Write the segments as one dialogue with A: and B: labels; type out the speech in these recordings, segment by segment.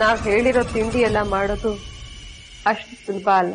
A: ನಾವ್ ಹೇಳಿರೋ ತಿಂಡಿ ಎಲ್ಲ ಮಾಡೋದು ಅಷ್ಟು ಸುಲಭ ಅಲ್ಲ.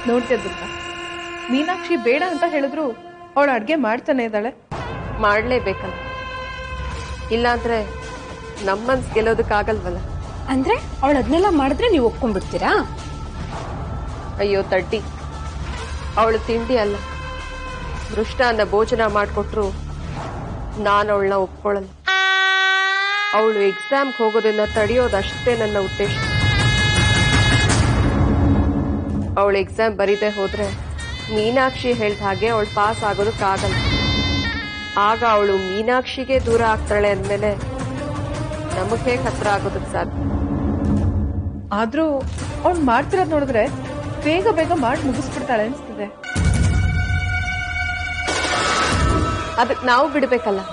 B: ನೋಡ್ತಿದ್ದ ಮೀನಾಕ್ಷಿ ಬೇಡ ಅಂತ ಹೇಳಿದ್ರು ಅವಳು ಅಡ್ಗೆ ಮಾಡ್ತಾನೆ ಇದ್ದಾಳೆ.
A: ಮಾಡ್ಲೇಬೇಕಲ್ಲ, ಇಲ್ಲಾಂದ್ರೆ ನಮ್ಮನ್ಸ್ ಗೆಲ್ಲೋದಕ್ಕಾಗಲ್ವಲ್ಲ.
C: ಅಂದ್ರೆ ಅವಳು ಅದನ್ನೆಲ್ಲ ಮಾಡಿದ್ರೆ ನೀವು ಒಪ್ಕೊಂಡ್ಬಿಡ್ತೀರಾ?
A: ಅಯ್ಯೋ ತಡ್ಡಿ, ಅವಳು ತಿಂಡಿ ಅಲ್ಲ, ಮೃಷ್ಟಾನ್ನ ಭೋಜನ ಮಾಡಿಕೊಟ್ರು ನಾನು ಅವಳನ್ನ ಒಪ್ಕೊಳ್ಳಲ್ಲ. ಅವಳು ಎಕ್ಸಾಮ್ಗೆ ಹೋಗೋದನ್ನ ತಡೆಯೋದಷ್ಟೇ ನನ್ನ ಉದ್ದೇಶ. ಅವಳು ಎಕ್ಸಾಮ್ ಬರೀದೆ ಹೋದ್ರೆ ಮೀನಾಕ್ಷಿ ಹೇಳ್ದ ಹಾಗೆ ಅವಳು ಪಾಸ್ ಆಗೋದಕ್ಕಾಗಲ್ಲ. ಆಗ ಅವಳು ಮೀನಾಕ್ಷಿಗೆ ದೂರ ಆಗ್ತಾಳೆ ಅಂದ್ಮೇಲೆ ನಮಗ್ ಹೇಗೆ ಹತ್ರ ಆಗೋದಕ್ಕೆ ಸಾಧ್ಯ?
B: ಆದ್ರೂ ಅವಳು ಮಾಡ್ತಿರೋದ್ ನೋಡಿದ್ರೆ ಬೇಗ ಬೇಗ ಮಾಡಿ ಮುಗಿಸ್ಬಿಡ್ತಾಳೆ ಅನ್ಸ್ತಿದೆ.
A: ಅದಕ್ಕೆ ನಾವು ಬಿಡ್ಬೇಕಲ್ಲ.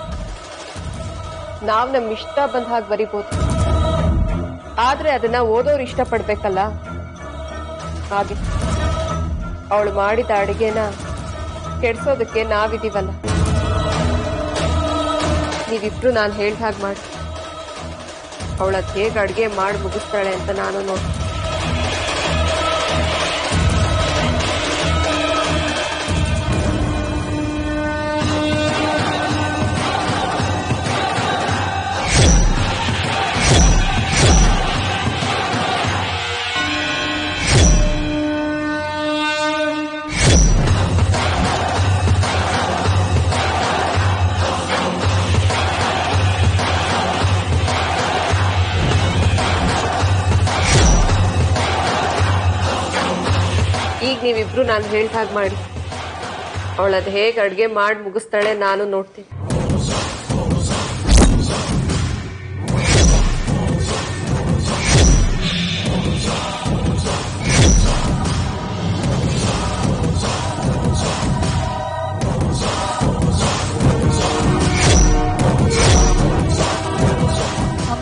A: ನಾವ್ ನಮ್ ಇಷ್ಟ ಬಂದ ಹಾಗೆ ಬರಿಬೋದು, ಆದ್ರೆ ಅದನ್ನ ಓದೋರು ಇಷ್ಟ ಪಡ್ಬೇಕಲ್ಲ. ಹಾಗೆ ಅವಳು ಮಾಡಿದ ಅಡಿಗೆನ ಕೆಡ್ಸೋದಕ್ಕೆ ನಾವಿದೀವಲ್ಲ. ನೀವಿಬ್ರು ನಾನು ಹೇಳ್ದ ಹಾಗೆ ಮಾಡಿ ಅವಳದ್ ಹೇಗೆ ಅಡ್ಗೆ ಮಾಡಿ ಮುಗಿಸ್ತಾಳೆ ಅಂತ ನಾನು ನೋಡಿ. ಈಗ ನೀವಿಬ್ರು ನಾನು ಹೇಳ್ದ ಹಾಗೆ ಮಾಡಿ ಅವಳದ್ ಹೇಗೆ ಅಡ್ಗೆ ಮಾಡಿ ಮುಗಿಸ್ತಾಳೆ ನಾನು ನೋಡ್ತೀನಿ.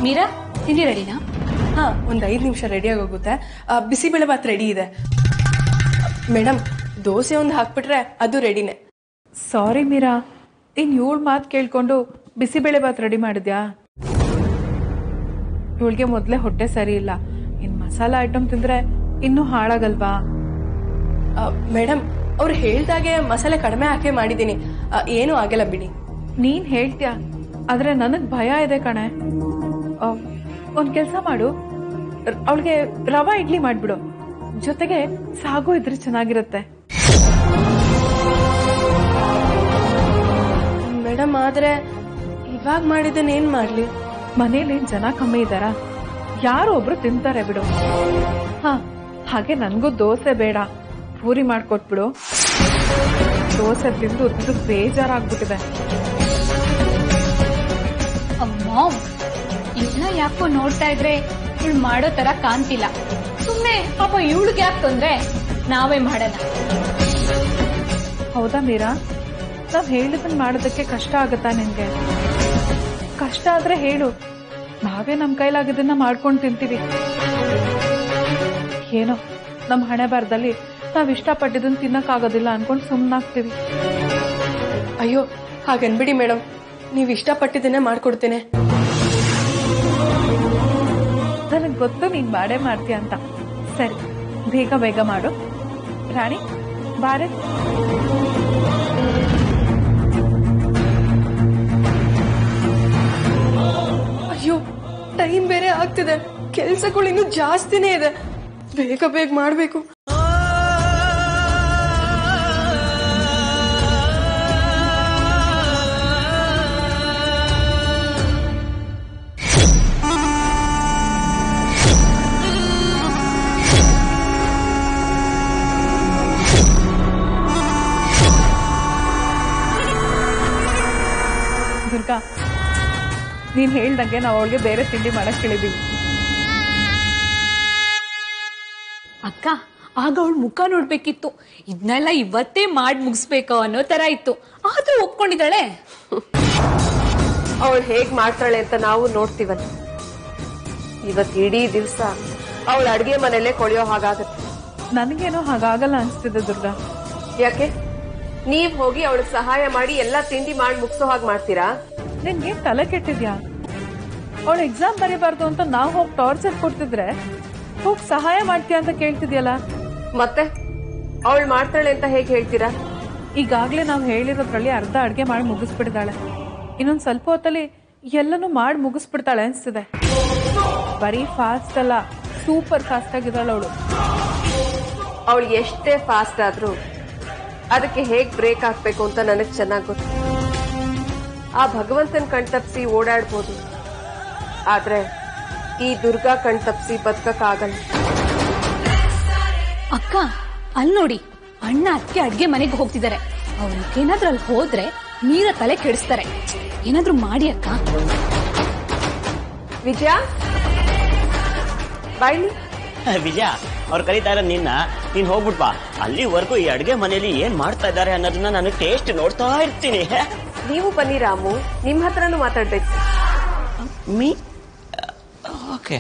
C: ಮೀರಾ, ತಿಂಡಿ ರೆಡಿನಾ?
B: ಹಾ, ಒಂದ್ 5 ನಿಮಿಷ ರೆಡಿಯಾಗಿ ಹೋಗುತ್ತೆ. ಬಿಸಿಬೇಳೆ ಭಾತ್ ರೆಡಿ ಇದೆ ಮೇಡಮ್. ದೋಸೆ ಒಂದು ಹಾಕ್ಬಿಟ್ರೆ ಅದು ರೆಡಿನೇ. ಸಾರಿ ಮೀರಾ, ಇನ್ ಇವಳ ಮಾತು ಕೇಳ್ಕೊಂಡು ಬಿಸಿಬೇಳೆ ಭಾತ್ ರೆಡಿ ಮಾಡಿದ್ಯಾ? ಇವಳಿಗೆ ಮೊದಲೇ ಹೊಟ್ಟೆ ಸರಿ ಇಲ್ಲ, ಇನ್ ಮಸಾಲಾ ಐಟಮ್ ತಿಂದ್ರೆ ಇನ್ನೂ ಹಾಳಾಗಲ್ವಾ? ಮೇಡಮ್, ಅವ್ರು ಹೇಳ್ದಾಗೆ ಮಸಾಲೆ ಕಡಿಮೆ ಹಾಕಿ ಮಾಡಿದ್ದೀನಿ, ಏನೂ ಆಗಲ್ಲ ಬಿಡಿ. ನೀನ್ ಹೇಳ್ತೀಯ, ಆದ್ರೆ ನನಗ್ ಭಯ ಇದೆ ಕಣೆ. ಒಂದ್ ಕೆಲ್ಸ ಮಾಡು, ಅವಳಿಗೆ ರವಾ ಇಡ್ಲಿ ಮಾಡ್ಬಿಡು, ಜೊತೆಗೆ ಸಾಗು ಇದ್ರೆ ಚೆನ್ನಾಗಿರುತ್ತೆ. ಮೇಡಮ್, ಆದ್ರೆ ಇವಾಗ ಮಾಡಿದ್ದನ್ನ ಏನ್ ಮಾಡ್ಲಿ? ಮನೇಲಿ ಜನ ಕಮ್ಮಿ ಇದ್ದಾರ, ಯಾರು ಒಬ್ರು ತಿಂತಾರೆ ಬಿಡು. ಹಾ, ಹಾಗೆ ನನ್ಗೂ ದೋಸೆ ಬೇಡ, ಪೂರಿ ಮಾಡ್ಕೊಟ್ಬಿಡು. ದೋಸೆ ತಿಂದು ತಿಂದು ಬೇಜಾರಾಗ್ಬಿಟ್ಟಿದೆ.
C: ಅಮ್ಮ, ಇದನ್ನ ಯಾಕೋ ನೋಡ್ತಾ ಇದ್ರೆ ಇವಳು ಮಾಡೋ ತರ ಕಾಣ್ತಿಲ್ಲ. ಸುಮ್ನೆ ಪಾಪ ಇವಳಿಗೆ ಯಾಕೆ ತೊಂದ್ರೆ, ನಾವೇ ಮಾಡೋಣ.
B: ಹೌದಾ ಮೀರಾ? ನಾವ್ ಹೇಳಿದನ್ ಮಾಡೋದಕ್ಕೆ ಕಷ್ಟ ಆಗತ್ತಾ ನಿನ್ಗೆ? ಕಷ್ಟ ಆದ್ರೆ ಹೇಳು, ನಾವೇ ನಮ್ ಕೈಲಾಗಿದ್ದನ್ನ ಮಾಡ್ಕೊಂಡು ತಿಂತೀವಿ. ಏನೋ ನಮ್ ಹಣೆ ಬಾರದಲ್ಲಿ ನಾವ್ ಇಷ್ಟಪಟ್ಟಿದ್ದನ್ನ ತಿನ್ನಕ್ಕಾಗೋದಿಲ್ಲ ಅನ್ಕೊಂಡು ಸುಮ್ನಾಗ್ತೀವಿ. ಅಯ್ಯೋ, ಹಾಗನ್ಬಿಡಿ ಮೇಡಮ್, ನೀವ್ ಇಷ್ಟಪಟ್ಟಿದ್ದನ್ನೇ ಮಾಡ್ಕೊಡ್ತೇನೆ. ನನಗ್ ಗೊತ್ತು ನೀನ್ ಮಾಡೇ ಮಾಡ್ತೀಯ ಅಂತ. ಸರಿ, ಬೇಗ ಬೇಗ ಮಾಡು. ರಾಣಿ ಬಾರೆ. ಅಯ್ಯೋ, ಟೈಮ್ ಬೇರೆ ಆಗ್ತಿದೆ, ಕೆಲ್ಸಗಳು ಇನ್ನೂ ಜಾಸ್ತಿನೇ ಇದೆ, ಬೇಗ ಬೇಗ ಮಾಡ್ಬೇಕು. ನೀನ್ ಹೇಳ್ದಂಗೆ ನಾವು ಅವಳಿಗೆ ಬೇರೆ ತಿಂಡಿ ಮಾಡಕ್ ಹೇಳಿದೀವಿ.
C: ಅಕ್ಕ ಆಗ ಅವಳ ಮುಖ ನೋಡ್ಬೇಕಿತ್ತು. ಇದನ್ನೆಲ್ಲ ಇವತ್ತೇ ಮಾಡಿ ಮುಗಿಸ್ಬೇಕು ಅನ್ನೋ ತರ ಇತ್ತು. ಆದ್ರೂ ಒಪ್ಕೊಂಡಿದ್ದಾಳೆ.
A: ಅವಳು ಹೇಗ್ ಮಾಡ್ತಾಳೆ ಅಂತ ನಾವು ನೋಡ್ತೀವಲ್ಲ. ಇವತ್ತು ಇಡೀ ದಿವಸ ಅವಳ ಅಡ್ಗೆ ಮನೆಯಲ್ಲೇ ಕೊಳೆಯೋ ಹಾಗಾಗತ್ತೆ.
B: ನನಗೇನೋ ಹಾಗಾಗಲ್ಲ ಅನ್ಸ್ತಿದೆ ದುರ್ಗಾ.
A: ಯಾಕೆ? ನೀವ್ ಹೋಗಿ ಅವಳಿಗೆ ಸಹಾಯ ಮಾಡಿ ಎಲ್ಲಾ ತಿಂಡಿ ಮಾಡಿ ಮುಗಿಸೋ ಹಾಗೆ ಮಾಡ್ತೀರಾ?
B: ನಿನ್ಗೆ ತಲೆ ಕೆಟ್ಟಿದ್ಯಾ? ಅವಳು ಎಕ್ಸಾಮ್ ಬರೀಬಾರ್ದು ಅಂತ ನಾವು ಹೋಗಿ ಟಾರ್ಚರ್ ಕೊಡ್ತಿದ್ರೆ ಹೋಗಿ ಸಹಾಯ ಮಾಡ್ತೀಯ ಅಂತ ಕೇಳ್ತಿದ್ಯಲ್ಲ.
A: ಮತ್ತೆ ಅವಳು ಮಾಡ್ತಾಳೆ ಅಂತ ಹೇಗೆ ಹೇಳ್ತೀರಾ?
B: ಈಗಾಗ್ಲೇ ನಾವು ಹೇಳಿರೋದ್ರಲ್ಲಿ ಅರ್ಧ ಅಡ್ಗೆ ಮಾಡಿ ಮುಗಿಸ್ಬಿಡ್ತಾಳೆ. ಇನ್ನೊಂದ್ ಸ್ವಲ್ಪ ಹೊತ್ತಲ್ಲಿ ಎಲ್ಲನೂ ಮಾಡಿ ಮುಗಿಸ್ಬಿಡ್ತಾಳೆ ಅನ್ಸ್ತಿದೆ. ಬರೀ ಫಾಸ್ಟ್ ಅಲ್ಲ, ಸೂಪರ್ ಫಾಸ್ಟ್ ಆಗಿದ್ದಾಳೆ ಅವಳು.
A: ಅವಳು ಎಷ್ಟೇ ಫಾಸ್ಟ್ ಆದ್ರೂ ಅದಕ್ಕೆ ಹೇಗ್ ಬ್ರೇಕ್ ಹಾಕ್ಬೇಕು ಅಂತ ನನಗ್ ಚೆನ್ನಾಗ್ ಗೊತ್ತು. ಆ ಭಗವಂತನ್ ಕಣ್ತಪ್ಸಿ ಓಡಾಡ್ಬೋದು, ಆದ್ರೆ ಈ ದುರ್ಗಾ ಕಣ್ತಪ್ಸಿ ಬದುಕಕ್ಕಾಗಲ್ಲ.
C: ಅಕ್ಕ ಅಲ್ಲಿ ನೋಡಿ, ಅಣ್ಣ ಅದಕ್ಕೆ ಅಡ್ಗೆ ಮನೆಗೆ ಹೋಗ್ತಿದ್ದಾರೆ. ಅವ್ರಿಗೇನಾದ್ರೂ ಅಲ್ಲಿ ಹೋದ್ರೆ ನೀರ ತಲೆ ಕೆಡಿಸ್ತಾರೆ. ಏನಾದ್ರೂ ಮಾಡಿ ಅಕ್ಕ.
A: ವಿಜಯ ಬಾಯಿ.
D: ವಿಜಯ ಅವ್ರು ಕರೀತಾ ಇರೋ ನಿನ್ನ, ನೀನ್ ಹೋಗ್ಬಿಟ್ಬಾ. ಅಲ್ಲಿವರೆಗೂ ಈ ಅಡ್ಗೆ ಮನೆಯಲ್ಲಿ ಏನ್ ಮಾಡ್ತಾ ಇದ್ದಾರೆ ಅನ್ನೋದನ್ನ ನಾನು ಟೇಸ್ಟ್ ನೋಡ್ತಾ ಇರ್ತೀನಿ.
A: ನೀವು ಬನ್ನಿ ರಾಮು, ನಿಮ್ ಹತ್ರನೂ ಮಾತಾಡ್ಬೇಕು.
D: ಓಕೆ.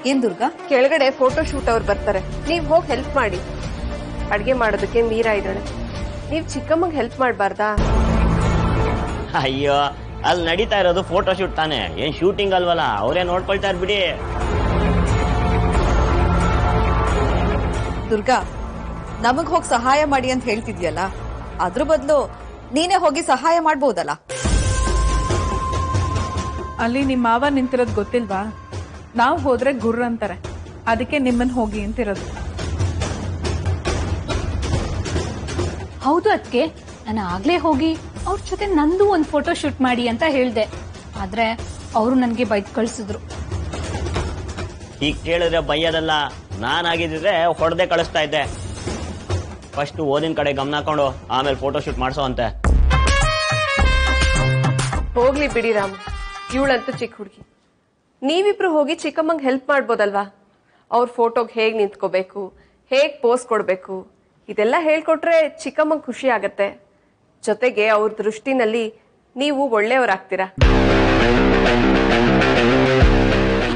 A: ಏನ್ ದುರ್ಗಾ? ಕೆಳಗಡೆ ಫೋಟೋ ಶೂಟ್ ಅವ್ರು ಬರ್ತಾರೆ, ನೀವ್ ಹೋಗಿ ಹೆಲ್ಪ್ ಮಾಡಿ. ಅಡ್ಗೆ ಮಾಡೋದಕ್ಕೆ ಮೀರಾ ಇದ್ದಾಳೆ, ನೀವ್ ಚಿಕ್ಕಮ್ಮಂಗ್ ಹೆಲ್ಪ್ ಮಾಡ್ಬಾರ್ದಾ?
D: ಅಯ್ಯೋ, ಅಲ್ಲಿ ನಡೀತಾ ಇರೋದು ಫೋಟೋ ಶೂಟ್ ತಾನೆ, ಏನ್ ಶೂಟಿಂಗ್ ಅಲ್ವಲ್ಲ, ಅವರೇ ನೋಡ್ಕೊಳ್ತಾ ಇರ್ಬಿಡಿ.
E: ದುರ್ಗಾ, ನಮಗ್ ಹೋಗಿ ಸಹಾಯ ಮಾಡಿ ಅಂತ ಹೇಳ್ತಿದ್ಯಲ್ಲ, ಅದ್ರ ಬದಲು ನೀನೇ ಹೋಗಿ ಸಹಾಯ ಮಾಡ್ಬೋದಲ್ಲ.
B: ಅಲ್ಲಿ ನಿಮ್ಮ ಮಾವ ನಿಂತಿರೋದು ಗೊತ್ತಿಲ್ವಾ? ನಾವು ಹೋದ್ರೆ ಗುರ್ರ ಅಂತಾರೆ, ಅದಕ್ಕೆ ನಿಮ್ಮನ್ ಹೋಗಿ ಅಂತಿರೋದು.
C: ಹೌದು ಅದಕ್ಕೆ ನಾನು ಆಗ್ಲೇ ಹೋಗಿ ಅವ್ರ ಜೊತೆ ನಂದು ಒಂದ್ ಫೋಟೋ ಶೂಟ್ ಮಾಡಿ ಅಂತ ಹೇಳ್ದೆ. ಆದ್ರೆ ಅವರು ನನ್ಗೆ ಬೈದ್ ಕಳ್ಸಿದ್ರು.
D: ಈಗ ಕೇಳಿದ್ರೆ ಬೈಯೋದಲ್ಲ, ನಾನಾಗಿದ್ರೆ ಹೊಡೆದೇ ಕಳಿಸ್ತಾ ಇದ್ದೆ. ಫಸ್ಟ್ ಓದಿನ ಕಡೆ ಗಮನ ಹಾಕೊಂಡು ಆಮೇಲೆ ಫೋಟೋ ಶೂಟ್ ಮಾಡ್ಸೋ ಅಂತೆ.
A: ಹೋಗ್ಲಿ ಬಿಡಿ ರಾಮ್, ಇವಳಂತೂ ಚಿಕ್ಕ ಹುಡುಗಿ. ನೀವಿಬ್ರು ಹೋಗಿ ಚಿಕ್ಕಮ್ಮಂಗ್ ಹೆಲ್ಪ್ ಮಾಡ್ಬೋದಲ್ವಾ? ಅವ್ರ ಫೋಟೋಗ್ ಹೇಗ್ ನಿಂತ್ಕೋಬೇಕು, ಹೇಗ್ ಪೋಸ್ ಕೊಡ್ಬೇಕು, ಇದೆಲ್ಲ ಹೇಳ್ಕೊಟ್ರೆ ಚಿಕ್ಕಮ್ಮಂಗ್ ಖುಷಿ ಆಗತ್ತೆ. ಜೊತೆಗೆ ಅವ್ರ ದೃಷ್ಟಿನಲ್ಲಿ ನೀವು ಒಳ್ಳೆಯವರಾಗ್ತೀರಾ.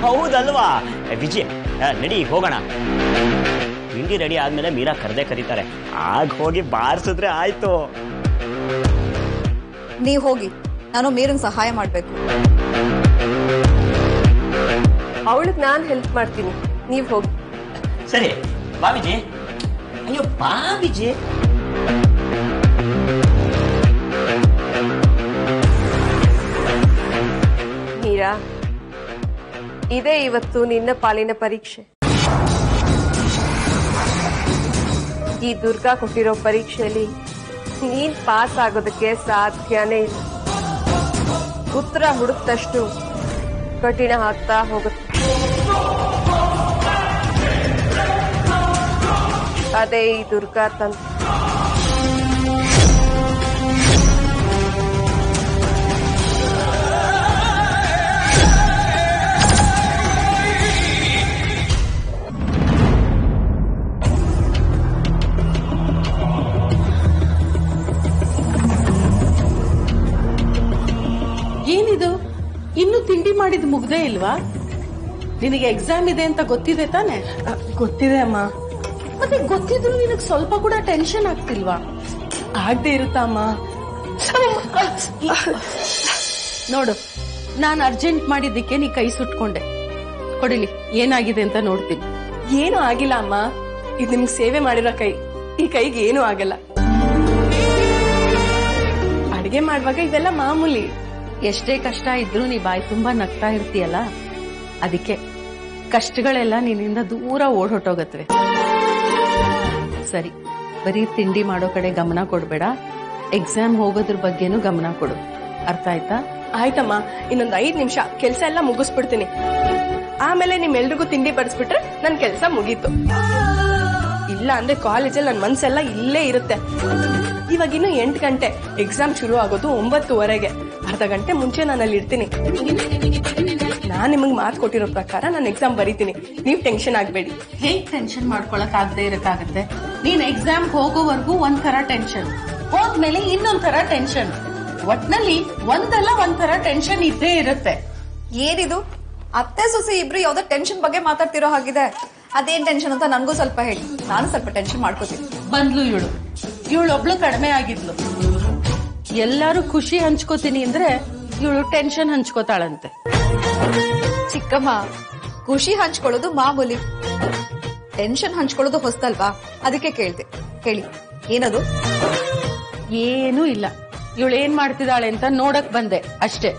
D: ಹೌದಲ್ವಾ ವಿಜಯ್? ನಡಿ ಹೋಗೋಣ. ತಿಂಡಿ ರೆಡಿ ಆದ್ಮೇಲೆ ಮೀರಾ ಕರೆದೇ ಕರೀತಾರೆ, ಆಗ ಹೋಗಿ ಬಾರಿಸಿದ್ರೆ ಆಯ್ತು.
E: ನೀವ್ ಹೋಗಿ, ನಾನು ಮೀರಂಗ್ ಸಹಾಯ ಮಾಡ್ಬೇಕು.
A: ಅವಳಿಗೆ ನಾನ್ ಹೆಲ್ಪ್ ಮಾಡ್ತೀನಿ, ನೀವ್ ಹೋಗಿ.
D: ಸರಿ ಬಾ ವಿಜಯ್. ಅಯ್ಯೋ ಬಾ ವಿಜಯ್.
A: ಮೀರಾ, ಇದೇ ಇವತ್ತು ನಿನ್ನ ಪಾಲಿನ ಪರೀಕ್ಷೆ. ಈ ದುರ್ಗಾ ಕೊಟ್ಟಿರೋ ಪರೀಕ್ಷೆಯಲ್ಲಿ ನೀನ್ ಪಾಸ್ ಆಗೋದಕ್ಕೆ ಸಾಧ್ಯನೇ ಇಲ್ಲ. ಉತ್ತರ ಹುಡುಕ್ತಷ್ಟು ಕಠಿಣ ಆಗ್ತಾ ಹೋಗುತ್ತೆ. ಅದೇ ಈ ದುರ್ಗಾ ತಂತ್ರ.
F: ಏನಿದು, ಇನ್ನು ತಿಂಡಿ ಮಾಡಿದ್ ಮುಗ್ದೇ ಇಲ್ವಾ? ನಿನಗೆ ಎಕ್ಸಾಮ್ ಇದೆ ಅಂತ ಗೊತ್ತಿದೆ ತಾನೆ?
B: ಗೊತ್ತಿದೆ ಅಮ್ಮ.
F: ಮತ್ತೆ ಗೊತ್ತಿದ್ರು ನಿನಗ್ ಸ್ವಲ್ಪ ಕೂಡ ಟೆನ್ಷನ್ ಆಗ್ತಿಲ್ವಾ?
B: ಆಗದೆ ಇರುತ್ತಮ್ಮ.
F: ನೋಡು, ನಾನು ಅರ್ಜೆಂಟ್ ಮಾಡಿದ್ದಕ್ಕೆ ನೀ ಕೈ ಸುಟ್ಕೊಂಡೆ. ಕೊಡಿಲಿ, ಏನಾಗಿದೆ ಅಂತ ನೋಡ್ತೀನಿ.
B: ಏನು ಆಗಿಲ್ಲ ಅಮ್ಮ, ಇದು ನಿಮ್ಗೆ ಸೇವೆ ಮಾಡಿರೋ ಕೈ, ಈ ಕೈಗೆ ಏನು ಆಗಲ್ಲ. ಅಡಿಗೆ ಮಾಡುವಾಗ ಇದೆಲ್ಲ ಮಾಮೂಲಿ.
F: ಎಷ್ಟೇ ಕಷ್ಟ ಇದ್ರೂ ನೀ ಬಾಯಿ ತುಂಬಾ ನಗ್ತಾ ಇರ್ತೀಯಲ್ಲ, ಅದಕ್ಕೆ ಕಷ್ಟಗಳೆಲ್ಲ ನಿನ್ನಿಂದ ದೂರ ಓಡೋಟೋಗತ್ವೆ. ಸರಿ, ಬರೀ ತಿಂಡಿ ಮಾಡೋ ಕಡೆ ಗಮನ ಕೊಡ್ಬೇಡ, ಎಕ್ಸಾಮ್ ಹೋಗೋದ್ರ ಬಗ್ಗೆನೂ ಗಮನ ಕೊಡು. ಅರ್ಥ ಆಯ್ತಾ?
B: ಆಯ್ತಮ್ಮ, ಇನ್ನೊಂದ್ 5 ನಿಮಿಷ ಕೆಲಸ ಎಲ್ಲ ಮುಗಿಸ್ಬಿಡ್ತೀನಿ. ಆಮೇಲೆ ನಿಮ್ಮೆಲ್ರಿಗೂ ತಿಂಡಿ ಬಡಿಸ್ಬಿಟ್ರೆ ನನ್ ಕೆಲಸ ಮುಗೀತು. ಇಲ್ಲ ಅಂದ್ರೆ ಕಾಲೇಜಲ್ಲಿ ನನ್ನ ಮನ್ಸೆಲ್ಲ ಇಲ್ಲೇ ಇರುತ್ತೆ. ಇವಾಗ ಇನ್ನು 8 ಗಂಟೆ, ಎಕ್ಸಾಮ್ ಶುರು ಆಗೋದು 9:30. ಅರ್ಧ ಗಂಟೆ ಮುಂಚೆ ನಾನು ಅಲ್ಲಿ ಇರ್ತೀನಿ. ನಾನ್ ನಿಮಗ್ ಮಾತು ಕೊಟ್ಟಿರೋ ಪ್ರಕಾರ ನಾನು ಎಕ್ಸಾಮ್ ಬರೀತೀನಿ. ನೀವ್ ಟೆನ್ಷನ್ ಆಗ್ಬೇಡಿ.
F: ಹೇಗ್ ಟೆನ್ಷನ್ ಮಾಡ್ಕೊಳಕ್ ಆಗದೆ ಇರಕ್ಕಾಗತ್ತೆ? ನೀನ್ ಎಕ್ಸಾಮ್ ಹೋಗೋವರೆಗೂ ಒಂಥರ ಟೆನ್ಷನ್, ಹೋದ್ಮೇಲೆ ಇನ್ನೊಂಥರ ಟೆನ್ಷನ್. ಒಟ್ನಲ್ಲಿ ಒಂದಲ್ಲ ಒಂಥರ ಟೆನ್ಷನ್ ಇದ್ದೇ ಇರುತ್ತೆ.
E: ಏನಿದು ಅತ್ತೆ ಸೊಸೆ ಇಬ್ರು ಯಾವ್ದೋ ಟೆನ್ಷನ್ ಬಗ್ಗೆ ಮಾತಾಡ್ತಿರೋ ಹಾಗಿದೆ. ಅದೇನ್ ಟೆನ್ಷನ್ ಅಂತ ನನ್ಗೂ ಸ್ವಲ್ಪ ಹೇಳಿ, ನಾನು ಸ್ವಲ್ಪ ಟೆನ್ಷನ್ ಮಾಡ್ಕೋತೀನಿ.
F: ಬಂದ್ಲು ಇವಳೊಬ್ಳು ಕಡಿಮೆ ಆಗಿದ್ಲು. ಎಲ್ಲಾರು ಖುಷಿ ಹಂಚ್ಕೋತೀನಿ ಅಂದ್ರೆ ಇವಳು ಟೆನ್ಷನ್ ಹಂಚ್ಕೋತಾಳಂತೆ.
E: ಚಿಕ್ಕಮ್ಮ, ಖುಷಿ ಹಂಚ್ಕೊಳ್ಳೋದು ಮಾಮೂಲಿ, ಟೆನ್ಷನ್ ಹಂಚ್ಕೊಳ್ಳೋದು ಹೊಸ್ತಲ್ವಾ, ಅದಕ್ಕೆ ಕೇಳ್ದೆ. ಹೇಳಿ ಏನದು?
F: ಏನೂ ಇಲ್ಲ, ಇವಳು ಏನ್ ಮಾಡ್ತಿದ್ದಾಳೆ ಅಂತ ನೋಡಕ್ ಬಂದೆ ಅಷ್ಟೇ.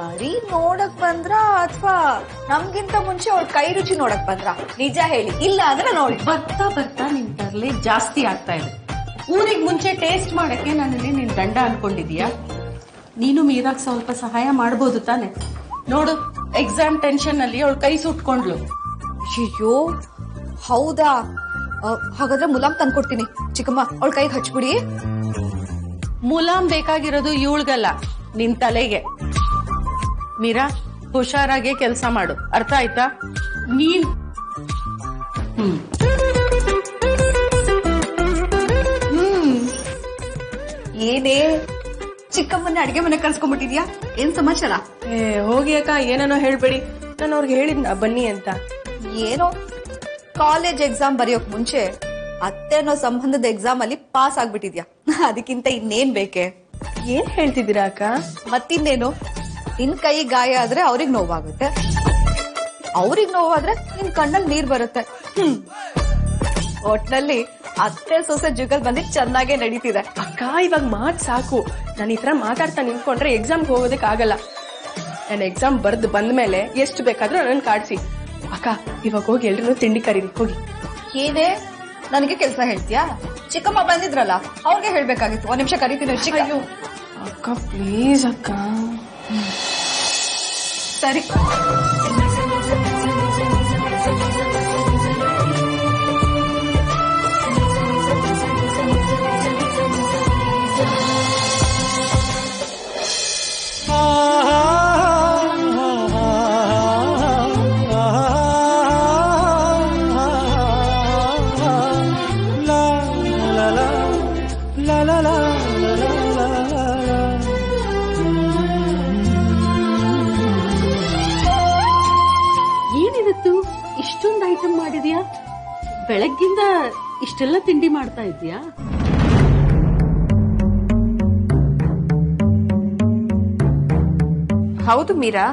E: ಬರೀ ನೋಡಕ್ ಬಂದ್ರ ಅಥವಾ ನಮ್ಗಿಂತ ಮುಂಚೆ ಅವ್ರ ಕೈ ರುಚಿ ನೋಡಕ್ ಬಂದ್ರ? ನಿಜ ಹೇಳಿ, ಇಲ್ಲ ಅಂದ್ರೆ ನೋಡಿ.
F: ಬರ್ತಾ ಬರ್ತಾ ನಿನ್ ತರ್ಲೆ ಜಾಸ್ತಿ ಆಗ್ತಾ ಇದೆ. ಊರಿಗ್ ಮುಂಚೆ ಟೇಸ್ಟ್ ಮಾಡಕ್ಕೆ ನನ್ನಲ್ಲಿ ನಿನ್ ಗಂಡ ಅನ್ಕೊಂಡಿದೀಯಾ? ನೀನು ಮೀರಾಗ್ ಸ್ವಲ್ಪ ಸಹಾಯ ಮಾಡ್ಬೋದು ತಾನೆ? ನೋಡು, ಎಕ್ಸಾಮ್ ಟೆನ್ಷನ್ ಅಲ್ಲಿ ಅವಳು ಕೈ ಸುಟ್ಕೊಂಡ್ಲು.
E: ಅಯ್ಯೋ ಹೌದಾ? ಹಾಗಾದ್ರೆ ಮುಲಾಮ್ ತಂದ್ಕೊಡ್ತೀನಿ. ಚಿಕ್ಕಮ್ಮ, ಅವಳ ಕೈಗೆ ಹಚ್ಬಿಡಿ.
F: ಮುಲಾಮ್ ಬೇಕಾಗಿರೋದು ಇವಳ್ಗಲ್ಲ, ನಿನ್ ತಲೆಗೆ. ಮೀರಾ, ಹುಷಾರಾಗೆ ಕೆಲಸ ಮಾಡು, ಅರ್ಥ ಆಯ್ತಾ? ನೀನ್
E: ಏನೇ ಚಿಕ್ಕಮ್ಮನ್ನ ಅಡಿಗೆ ಮನೆ ಕರ್ಸ್ಕೊಂಡ್ಬಿಟ್ಟಿದ್ಯಾ? ಏನ್ ಸಮಾಚಾರ?
B: ಹೋಗಿ ಅಕ್ಕ, ಏನೋ ಹೇಳ್ಬೇಡಿ. ನಾನು ಅವ್ರಿಗೆ ಹೇಳಿದ್ನ ಬನ್ನಿ ಅಂತ.
E: ಏನೋ ಕಾಲೇಜ್ ಎಕ್ಸಾಮ್ ಬರೆಯೋಕ್ ಮುಂಚೆ ಅತ್ತೆ ಅನ್ನೋ ಸಂಬಂಧದ ಎಕ್ಸಾಮ್ ಅಲ್ಲಿ ಪಾಸ್ ಆಗ್ಬಿಟ್ಟಿದ್ಯಾ, ಅದಕ್ಕಿಂತ ಇನ್ನೇನ್ ಬೇಕೆ?
B: ಏನ್ ಹೇಳ್ತಿದ್ದೀರಾ ಅಕ್ಕ?
E: ಮತ್ತಿನ್ನೇನು, ನಿನ್ ಕೈ ಗಾಯ ಆದ್ರೆ ಅವ್ರಿಗ್ ನೋವಾಗುತ್ತೆ, ಅವ್ರಿಗ್ ನೋವಾದ್ರೆ ನಿನ್ ಕಣ್ಣಲ್ಲಿ ನೀರ್ ಬರುತ್ತೆ. ಒಟ್ನಲ್ಲಿ ಅತ್ತೆ ಸೊಸೆ ಜುಗಲ್ ಬಂದಿ ಚೆನ್ನಾಗೇ ನಡೀತಿದೆ.
B: ಅಕ್ಕ ಇವಾಗ ಮಾತ್ ಸಾಕು. ನಾನು ಈ ತರ ಮಾತಾಡ್ತಾ ನಿಂತ್ಕೊಂಡ್ರೆ ಎಕ್ಸಾಮ್ ಹೋಗೋದಕ್ ಆಗಲ್ಲ. ನಾನು ಎಕ್ಸಾಮ್ ಬರ್ದು ಬಂದ್ಮೇಲೆ ಎಷ್ಟು ಬೇಕಾದ್ರೂ ನನ್ನ ಕಾಡ್ಸಿ. ಅಕ್ಕ ಇವಾಗ ಹೋಗಿ ಎಲ್ರು ತಿಂಡಿ ಕರೀರಿ, ಹೋಗಿ.
E: ಏನೇ ನನಗೆ ಕೆಲಸ ಹೇಳ್ತೀಯಾ? ಚಿಕ್ಕಮ್ಮ ಬಂದಿದ್ರಲ್ಲ, ಅವ್ರಿಗೆ ಹೇಳ್ಬೇಕಾಗಿತ್ತು. 1 ನಿಮಿಷ ಕರೀತೀನಿ.
B: ಅಯ್ಯೋ ಅಕ್ಕ ಪ್ಲೀಸ್ ಅಕ್ಕ.
E: ಸರಿ.
F: ಏನಿವತ್ತು ಇಷ್ಟೊಂದು ಐಟಮ್ ಮಾಡಿದ್ಯಾ? ಬೆಳಗ್ಗಿಂದ ಇಷ್ಟೆಲ್ಲ ತಿಂಡಿ ಮಾಡ್ತಾ ಇದ್ಯಾ?
A: ಹೌದು ಮೀರಾ,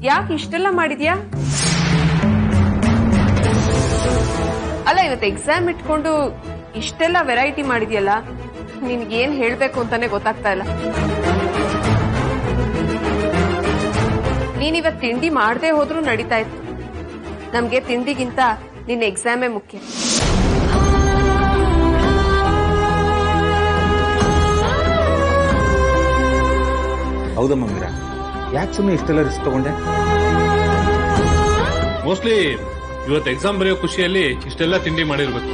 A: ಯಾಕೆ ಇಷ್ಟೆಲ್ಲ ಮಾಡಿದ್ಯಾ? ಅಲ್ಲ, ಇವತ್ತು ಎಕ್ಸಾಮ್ ಇಟ್ಕೊಂಡು ಇಷ್ಟೆಲ್ಲ ವೆರೈಟಿ ಮಾಡಿದ್ಯಲ್ಲ, ನಿನ್ಗೇನ್ ಹೇಳ್ಬೇಕು ಅಂತಾನೆ ಗೊತ್ತಾಗ್ತಾ ಇಲ್ಲ. ನೀನಿವತ್ ತಿಂಡಿ ಮಾಡದೆ ಹೋದ್ರೂ ನಡೀತಾ ಇತ್ತು. ನಮ್ಗೆ ತಿಂಡಿಗಿಂತ ನಿನ್ನ ಎಕ್ಸಾಮೇ ಮುಖ್ಯ.
G: ಹೌದಮ್ಮ ಮೀರಾ, ಯಾಕೆ ಸುಮ್ಮನೆ ಇಷ್ಟೆಲ್ಲ ರಿಸ್ಕ್ ತಗೊಂಡೆ?
H: ಮೋಸ್ಟ್ಲಿ ಇವತ್ತು ಎಕ್ಸಾಮ್ ಬರೆಯೋ ಖುಷಿಯಲ್ಲಿ ಇಷ್ಟೆಲ್ಲ ತಿಂಡಿ ಮಾಡಿರ್ಬೇಕು.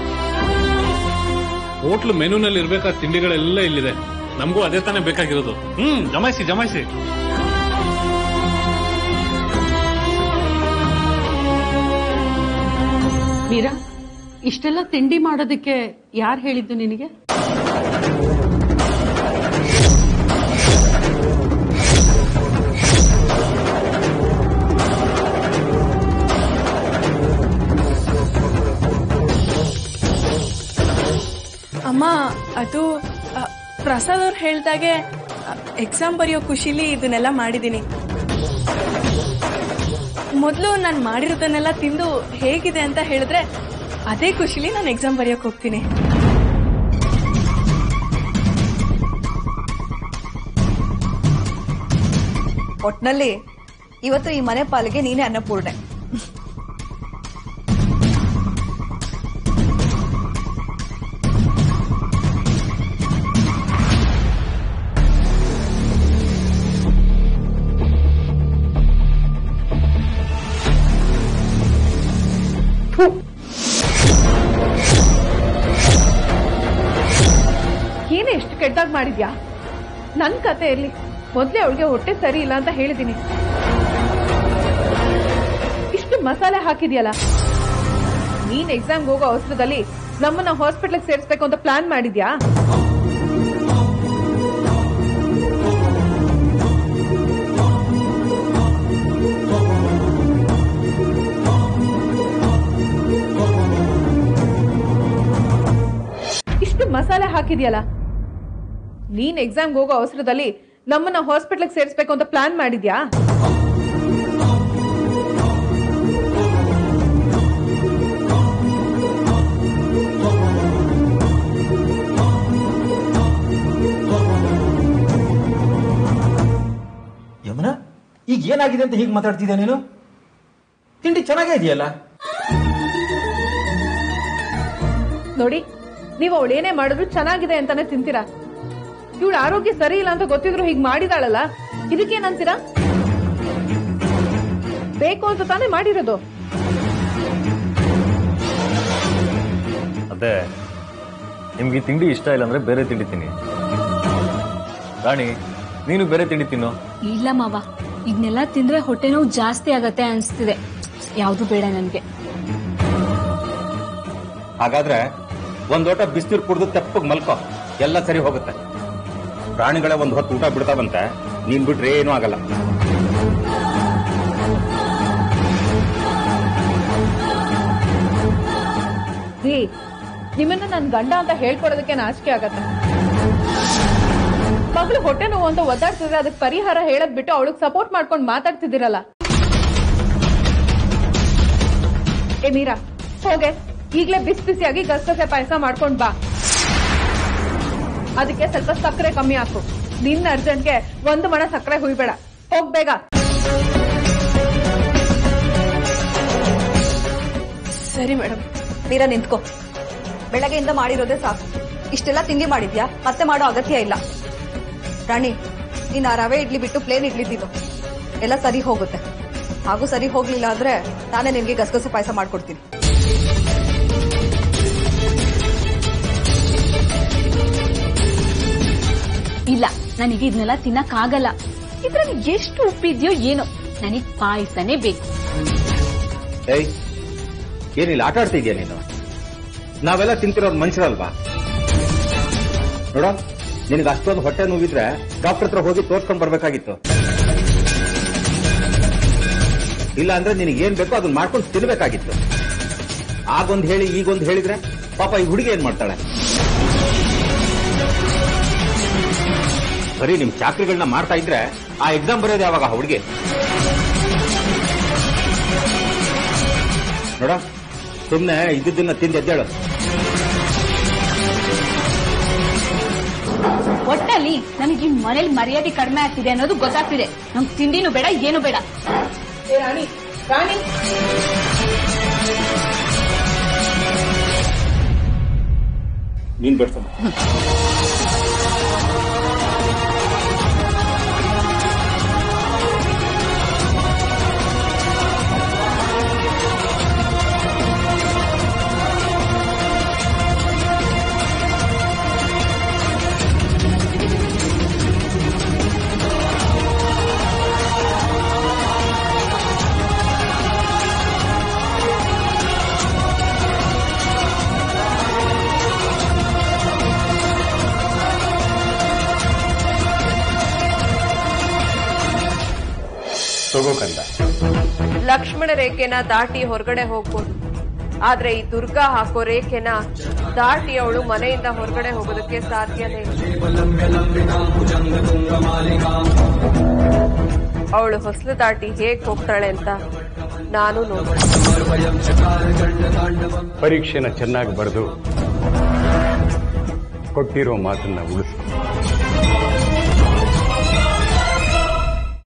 H: ಹೋಟ್ಲು ಮೆನುನಲ್ಲಿ ಇರ್ಬೇಕಾದ ತಿಂಡಿಗಳೆಲ್ಲ ಇಲ್ಲಿದೆ. ನಮಗೂ ಅದೇ ತಾನೇ ಬೇಕಾಗಿರೋದು. ಜಮಾಯಿಸಿ ಜಮಾಯಿಸಿ.
F: ಮೀರಾ, ಇಷ್ಟೆಲ್ಲ ತಿಂಡಿ ಮಾಡೋದಕ್ಕೆ ಯಾರು ಹೇಳಿದ್ದು ನಿನಗೆ?
B: ಅಮ್ಮ, ಅದು ಪ್ರಸಾದ್ ಅವ್ರು ಹೇಳ್ದಾಗೆ ಎಕ್ಸಾಮ್ ಬರೆಯೋ ಖುಷಿಲಿ ಇದನ್ನೆಲ್ಲ ಮಾಡಿದೀನಿ. ಮೊದಲು ನಾನು ಮಾಡಿರೋದನ್ನೆಲ್ಲ ತಿಂದು ಹೇಗಿದೆ ಅಂತ ಹೇಳಿದ್ರೆ ಅದೇ ಖುಷಿಲಿ ನಾನು ಎಕ್ಸಾಮ್ ಬರೆಯೋಕೆ ಹೋಗ್ತೀನಿ.
E: ಒಟ್ನಲ್ಲಿ ಇವತ್ತು ಈ ಮನೆ ಪಾಲಿಗೆ ನೀನೇ ಅನ್ನಪೂರ್ಣೆ.
B: ಎಷ್ಟು ಕೆಟ್ಟದಾಗ ಮಾಡಿದ್ಯಾ? ನನ್ ಕತೆ ಇರ್ಲಿ, ಮೊದ್ಲೇ ಅವಳಿಗೆ ಹೊಟ್ಟೆ ಸರಿ ಇಲ್ಲ ಅಂತ ಹೇಳಿದೀನಿ. ಇಷ್ಟು ಮಸಾಲೆ ಹಾಕಿದ್ಯಲ್ಲ. ನೀನ್ ಎಕ್ಸಾಮ್ಗೆ ಹೋಗೋ ಅವಸರದಲ್ಲಿ ನಮ್ಮನ್ನ ಹಾಸ್ಪಿಟಲ್ ಸೇರಿಸ್ಬೇಕು ಅಂತ ಪ್ಲಾನ್ ಮಾಡಿದ್ಯಾ? ಇಷ್ಟು ಮಸಾಲೆ ಹಾಕಿದ್ಯಲ್ಲ. ನೀನ್ ಎಕ್ಸಾಮ್ಗೆ ಹೋಗೋ ಅವಸರದಲ್ಲಿ ನಮ್ಮನ್ನ ಹಾಸ್ಪಿಟಲ್ ಸೇರಿಸ್ಬೇಕು ಅಂತ ಪ್ಲಾನ್ ಮಾಡಿದ್ಯಾ?
G: ಯಮುನಾ, ಈಗ ಏನಾಗಿದೆ ಅಂತ ಹೀಗೆ ಮಾತಾಡ್ತಿದ್ಯಾ ನೀನು? ತಿಂಡಿ ಚೆನ್ನಾಗೇ ಇದೆಯಲ್ಲ.
B: ನೋಡಿ, ನೀವು ಅವಳೇನೇ ಮಾಡಿದ್ರು ಚೆನ್ನಾಗಿದೆ ಅಂತಾನೆ ತಿಂತೀರಾ. ಇವಳ ಆರೋಗ್ಯ ಸರಿ ಇಲ್ಲ ಅಂತ ಗೊತ್ತಿದ್ರು ಹೀಗ್ ಮಾಡಿದಾಳಲ್ಲ, ಇದಕ್ಕೇನಂತೀರಾ? ಬೇಕು ಅಂತ ತಾನೇ ಮಾಡಿರೋದು.
I: ಅದೇ ನಿಮ್ಗೆ ತಿಂಡಿ ಇಷ್ಟ ಇಲ್ಲ ಅಂದ್ರೆ ಬೇರೆ ತಿಂಡಿ ತಿನ್ನಿ. ರಾಣಿ, ನೀನು ಬೇರೆ ತಿಂಡಿ ತಿನ್ನು.
C: ಇಲ್ಲ ಮಾವ, ಇದನ್ನೆಲ್ಲ ತಿಂದ್ರೆ ಹೊಟ್ಟೆ ನೋವು ಜಾಸ್ತಿ ಆಗತ್ತೆ ಅನ್ಸ್ತಿದೆ. ಯಾವ್ದು ಬೇಡ ನನ್ಗೆ.
G: ಹಾಗಾದ್ರೆ ಒಂದ್ ಲೋಟ ಬಿಸಿನೀರು ಕುಡಿದು ತೆಪ್ಪಗ್ ಮಲ್ಕೋ, ಎಲ್ಲ ಸರಿ ಹೋಗುತ್ತೆ. ಪ್ರಾಣಿಗಳೇ ಒಂದ್ ಹೊತ್ತು ಊಟ ಬಿಡ್ತಾವಂತೆ, ನೀನ್ ಬಿಟ್ರೆ ಏನೂ ಆಗಲ್ಲ.
B: ರೀ, ನಿಮ್ಮನ್ನ ನನ್ ಗಂಡ ಅಂತ ಹೇಳ್ಕೊಡೋದಕ್ಕೆ ನಾಚಿಕೆ ಆಗತ್ತೆ. ಮಗಳು ಹೊಟ್ಟೆ ನೋವು ಅಂತ ಒದ್ದಾಡ್ತಿದ್ರೆ ಅದಕ್ಕೆ ಪರಿಹಾರ ಹೇಳದ್ ಬಿಟ್ಟು ಅವಳಿಗೆ ಸಪೋರ್ಟ್ ಮಾಡ್ಕೊಂಡು ಮಾತಾಡ್ತಿದ್ದೀರಲ್ಲ. ಏ ಮೀರಾ, ಹೋಗೆ ಈಗ್ಲೇ ಬಿಸಿ ಬಿಸಿಯಾಗಿ ಗಸಗಸೆ ಪಾಯಸ ಮಾಡ್ಕೊಂಡ್ ಬಾ. ಅದಕ್ಕೆ ಸ್ವಲ್ಪ ಸಕ್ಕರೆ ಕಮ್ಮಿ ಹಾಕು. ನಿನ್ನ ಅರ್ಜೆಂಟ್ಗೆ ಒಂದು ಮಣ ಸಕ್ಕರೆ ಹುಯ್ಬೇಡ. ಹೋಗ್ಬೇಗ.
E: ಸರಿ ಮೇಡಮ್. ಮೀರಾ ನಿಂತ್ಕೋ. ಬೆಳಗ್ಗೆಯಿಂದ ಮಾಡಿರೋದೇ ಸಾಕು. ಇಷ್ಟೆಲ್ಲ ತಿಂಡಿ ಮಾಡಿದ್ಯಾ? ಮತ್ತೆ ಮಾಡೋ ಅಗತ್ಯ ಇಲ್ಲ. ರಾಣಿ, ನೀನ್ ಆ ರವೆ ಇಡ್ಲಿ ಬಿಟ್ಟು ಪ್ಲೇನ್ ಇಡ್ಲಿ ತಿನ್ನು, ಎಲ್ಲ ಸರಿ ಹೋಗುತ್ತೆ. ಹಾಗೂ ಸರಿ ಹೋಗ್ಲಿಲ್ಲ ಅಂದ್ರೆ ನಾನೇ ನಿಮ್ಗೆ ಗಸಗಸೆ ಪಾಯಸ ಮಾಡ್ಕೊಡ್ತೀನಿ.
C: ಇಲ್ಲ, ನನಗೆ ಇದನ್ನೆಲ್ಲ ತಿನ್ನಕ್ಕಾಗಲ್ಲ. ಇದ್ರಲ್ಲಿ ಎಷ್ಟು ಉಪ್ಪಿದ್ಯೋ ಏನೋ, ನನಗ್ ಪಾಯಸನೇ ಬೇಕು.
G: ಏಯ್, ಏನಿಲ್ಲ, ಆಟ ಆಡ್ತಿದ್ಯಾ ನೀನು? ನಾವೆಲ್ಲ ತಿಂತಿರೋದು ಮನುಷ್ಯರಲ್ವಾ? ನೋಡ, ನಿನಗೆ ಅಷ್ಟೊಂದು ಹೊಟ್ಟೆ ನೋವಿದ್ರೆ ಡಾಕ್ಟರ್ ಹತ್ರ ಹೋಗಿ ತೋರ್ಸ್ಕೊಂಡ್ ಬರ್ಬೇಕಾಗಿತ್ತು. ಇಲ್ಲ ಅಂದ್ರೆ ನಿನಗೆ ಏನ್ ಬೇಕೋ ಅದನ್ನ ಮಾಡ್ಕೊಂಡು ತಿನ್ಬೇಕಾಗಿತ್ತು. ಆಗೊಂದ್ ಹೇಳಿ ಈಗೊಂದ್ ಹೇಳಿದ್ರೆ ಪಾಪ ಈ ಹುಡುಗಿ ಏನ್ ಮಾಡ್ತಾಳೆ? ಬರೀ ನಿಮ್ ಚಾಕ್ರಿಗಳನ್ನ ಮಾಡ್ತಾ ಇದ್ರೆ ಆ ಎಕ್ಸಾಮ್ ಬರೋದು ಯಾವಾಗ ಹುಡುಗಿ? ನೋಡ, ಸುಮ್ನೆ ಇದ್ದನ್ನ ತಿಂದು ಎದ್ದೇಳು.
C: ಒಟ್ಟಲ್ಲಿ ನನಗೆ ಈ ಮನೇಲಿ ಮರ್ಯಾದೆ ಕಡಿಮೆ ಆಗ್ತಿದೆ ಅನ್ನೋದು ಗೊತ್ತಾಗ್ತಿದೆ. ನಮ್ಗೆ ತಿಂಡಿನೂ ಬೇಡ, ಏನು ಬೇಡ.
B: ರಾಣಿ, ರಾಣಿ,
G: ನೀನ್ ಬಿಡ್ಸಮ್ಮ.
A: ಲಕ್ಷ್ಮಣ ರೇಖೆನ ದಾಟಿ ಹೊರಗಡೆ ಹೋಗ್ಬೋದು, ಆದ್ರೆ ಈ ದುರ್ಗಾ ಹಾಕೋ ರೇಖೆನ ದಾಟಿ ಅವಳು ಮನೆಯಿಂದ ಹೊರಗಡೆ ಹೋಗೋದಕ್ಕೆ ಸಾಧ್ಯನೇ ಇಲ್ಲ. ಅವಳು ಹೊಸಲು ದಾಟಿ ಹೇಗ್ ಹೋಗ್ತಾಳೆ ಅಂತ ನಾನು ನೋಡ.
J: ಪರೀಕ್ಷೆನ ಚೆನ್ನಾಗಿ ಬರೆದು ಕೊಟ್ಟಿರೋ ಮಾತನ್ನ ಉಳಿಸು.